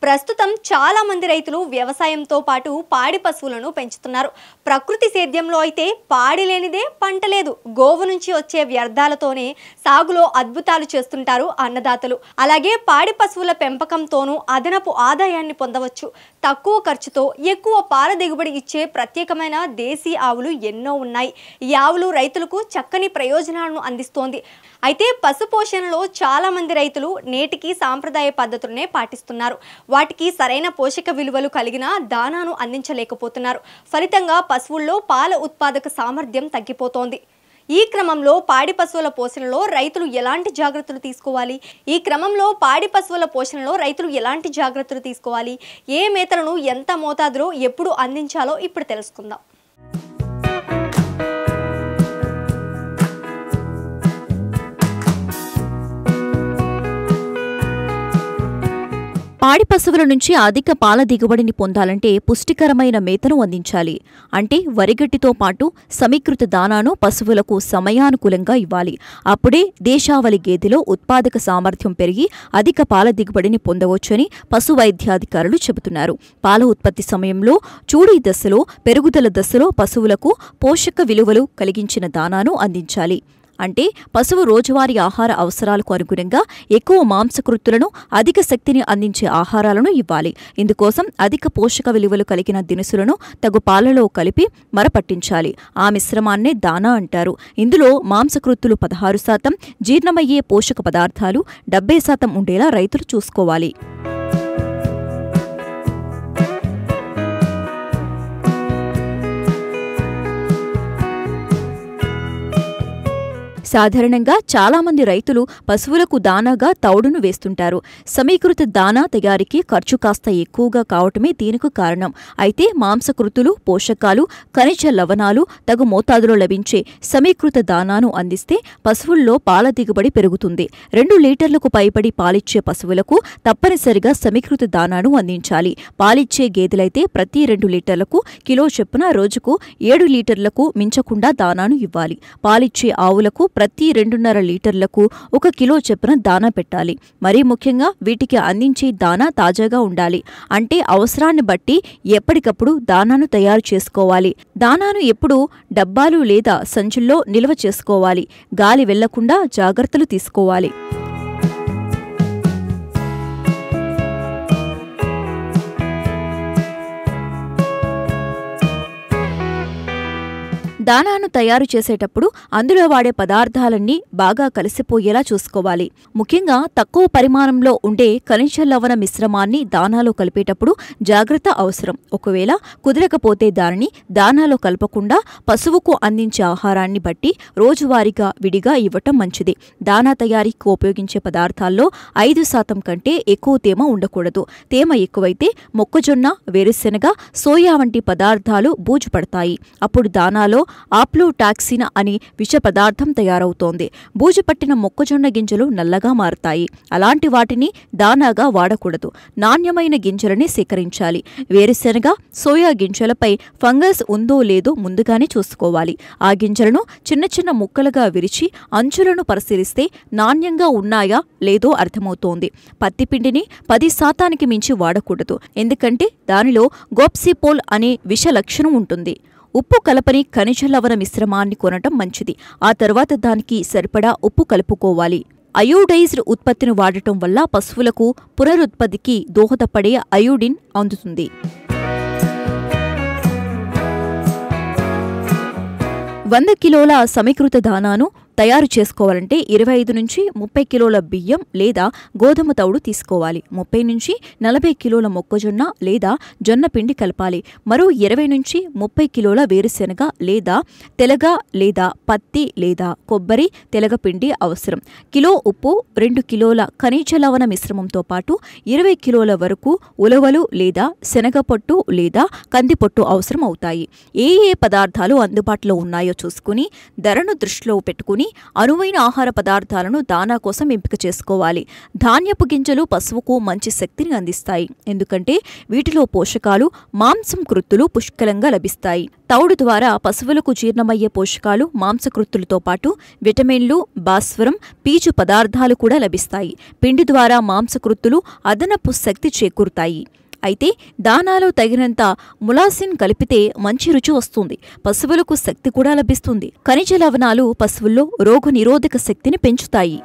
ప్రస్తుతం చాలా మంది రైతులు వ్యవసాయంతో పాటు పాడి పశువులను పెంచుతున్నారు. ప్రకృతి సేద్యంలో అయితే పాడి లేనిదే పంట లేదు. గోవు నుంచి వచ్చే వ్యర్థాలతోనే సాగులో అద్భుతాలు చేస్తుంటారు అన్నదాతలు. అలాగే పాడి పశువుల పెంపకంతోనూ అదనపు ఆదాయాన్ని పొందవచ్చు. తక్కువ ఖర్చుతో ఎక్కువ పాల దిగుబడి ఇచ్చే ప్రత్యేకమైన దేశీ ఆవులు ఎన్నో ఉన్నాయి. ఈ ఆవులు రైతులకు చక్కని ప్రయోజనాలను అందిస్తోంది. అయితే పశుపోషణలో చాలా మంది రైతులు నేటికి సాంప్రదాయ పద్ధతులనే పాటిస్తున్నారు. వాటికి సరైన పోషక విలువలు కలిగిన దానాను అందించలేకపోతున్నారు. ఫలితంగా పశువుల్లో పాల ఉత్పాదక సామర్థ్యం తగ్గిపోతోంది. ఈ క్రమంలో పాడి పశువుల పోషణలో రైతులు ఎలాంటి జాగ్రత్తలు తీసుకోవాలి? ఏ మేతలను ఎంత మోతాదులో ఎప్పుడు అందించాలో ఇప్పుడు తెలుసుకుందాం. పాడి పశువుల నుంచి అధిక పాల దిగుబడిని పొందాలంటే పుష్టికరమైన మేతను అందించాలి. అంటే వరిగడ్డితో పాటు సమీకృత దానాను పశువులకు సమయానుకూలంగా ఇవ్వాలి. అప్పుడే దేశావళి గేదెలో ఉత్పాదక సామర్థ్యం పెరిగి అధిక పాల దిగుబడిని పొందవచ్చని పశు వైద్యాధికారులు చెబుతున్నారు. పాల ఉత్పత్తి సమయంలో చూడి దశలో, పెరుగుదల దశలో పశువులకు పోషక విలువలు కలిగించిన దానాను అందించాలి. అంటే పశువు రోజువారీ ఆహార అవసరాలకు అనుగుణంగా ఎక్కువ మాంసకృత్తులను, అధిక శక్తిని అందించే ఆహారాలను ఇవ్వాలి. ఇందుకోసం అధిక పోషక విలువలు కలిగిన దినుసులను తగు పాలలో కలిపి మరపట్టించాలి. ఆ మిశ్రమాన్నే దానా అంటారు. ఇందులో మాంసకృత్తులు 16%, జీర్ణమయ్యే పోషక పదార్థాలు 70% ఉండేలా రైతులు చూసుకోవాలి. సాధారణంగా చాలామంది రైతులు పశువులకు దానాగా తౌడును వేస్తుంటారు. సమీకృత దానా తయారీకి ఖర్చు కాస్త ఎక్కువగా కావటమే దీనికి కారణం. అయితే మాంసకృతులు, పోషకాలు, ఖనిజ లవణాలు తగు మోతాదులో లభించే సమీకృత దానాను అందిస్తే పశువుల్లో పాల దిగుబడి పెరుగుతుంది. 2 లీటర్లకు పైబడి పాలిచ్చే పశువులకు తప్పనిసరిగా సమీకృత దానాను అందించాలి. పాలిచ్చే గేదెలైతే ప్రతి 2 లీటర్లకు కిలో చొప్పున రోజుకు 7 లీటర్లకు మించకుండా దానాను ఇవ్వాలి. పాలిచ్చే ఆవులకు ప్రతి 2.5 లీటర్లకు 1 కిలో చొప్పున దానా పెట్టాలి. మరీ ముఖ్యంగా వీటికి అందించే దానా తాజాగా ఉండాలి. అంటే అవసరాన్ని బట్టి ఎప్పటికప్పుడు దానాను తయారు చేసుకోవాలి. దానాను ఎప్పుడూ డబ్బాలు లేదా సంచుల్లో నిల్వ చేసుకోవాలి. గాలి వెళ్లకుండా జాగ్రత్తలు తీసుకోవాలి. దానాను తయారు చేసేటప్పుడు అందులో వాడే పదార్థాలన్నీ బాగా కలిసిపోయేలా చూసుకోవాలి. ముఖ్యంగా తక్కువ పరిమాణంలో ఉండే ఖనిజ లవణ మిశ్రమాన్ని దానాలో కలిపేటప్పుడు జాగ్రత్త అవసరం. ఒకవేళ కుదరకపోతే దానిని దానాలో కలపకుండా పశువుకు అందించే ఆహారాన్ని బట్టి రోజువారీగా విడిగా ఇవ్వటం మంచిది. దానా తయారీకి ఉపయోగించే పదార్థాల్లో 5% కంటే ఎక్కువ తేమ ఉండకూడదు. తేమ ఎక్కువైతే మొక్కజొన్న, వేరుశెనగ, సోయా వంటి పదార్థాలు బూజు పడతాయి. అప్పుడు దానాలో ఆప్లోటాక్సిన్ అనే విష పదార్థం తయారవుతోంది. బూజు పట్టిన మొక్కజొన్న గింజలు నల్లగా మారతాయి. అలాంటి వాటిని దానాగా వాడకూడదు. నాణ్యమైన గింజలని సేకరించాలి. వేరుశెనగ, సోయా గింజలపై ఫంగస్ ఉందో లేదో ముందుగానే చూసుకోవాలి. ఆ గింజలను చిన్న చిన్న ముక్కలుగా విరిచి అంచులను పరిశీలిస్తే నాణ్యంగా ఉన్నాయా లేదో అర్థమవుతోంది. పత్తిపిండిని 10% మించి వాడకూడదు. ఎందుకంటే దానిలో గోప్సిపోల్ అనే విష లక్షణం ఉంటుంది. ఉప్పు కలపని ఖనిజ లవణ మిశ్రమాన్ని కొనటం మంచిది. ఆ తర్వాత దానికి సరిపడా ఉప్పు కలుపుకోవాలి. అయోడైజ్డ్ ఉత్పత్తిని వాడటం వల్ల పశువులకు పునరుత్పత్తికి దోహదపడే అయోడిన్ అందుతుంది. 100 కిలోల సమీకృత దానాను తయారు చేసుకోవాలంటే 25 నుంచి 30 కిలోల బియ్యం లేదా గోధుమ తౌడు తీసుకోవాలి. 30 నుంచి 40 కిలోల మొక్కజొన్న లేదా జొన్న పిండి కలపాలి. మరో 20 నుంచి 30 కిలోల వేరుశెనగ లేదా తెలగ లేదా పత్తి లేదా కొబ్బరి తెలగ పిండి అవసరం. కిలో ఉప్పు, 2 కిలోల ఖనిజ లవణ మిశ్రమంతో పాటు 20 కిలోల వరకు ఉలవలు లేదా శనగపొట్టు లేదా కందిపొట్టు అవసరం అవుతాయి. ఏ పదార్థాలు అందుబాటులో ఉన్నాయో చూసుకుని ధరను దృష్టిలో పెట్టుకుని చూసుకుని అనువైన ఆహార పదార్థాలను దానా కోసం ఎంపిక చేసుకోవాలి. ధాన్యపు గింజలు పశువుకు మంచి శక్తిని అందిస్తాయి, ఎందుకంటే వీటిలో పోషకాలు, మాంసం కృత్తులు పుష్కలంగా లభిస్తాయి. తౌడు ద్వారా పశువులకు జీర్ణమయ్యే పోషకాలు, మాంసకృత్తులతో పాటు విటమిన్లు, భాస్వరం, పీచు పదార్థాలు కూడా లభిస్తాయి. పిండి ద్వారా మాంసకృత్తులు అదనపు శక్తి చేకూరుతాయి. అయితే దానాలో తగినంత ములాసిన్ కలిపితే మంచి రుచి వస్తుంది. పశువులకు శక్తి కూడా లభిస్తుంది. ఖనిజ లవణాలు పశువుల్లో రోగ నిరోధక శక్తిని పెంచుతాయి.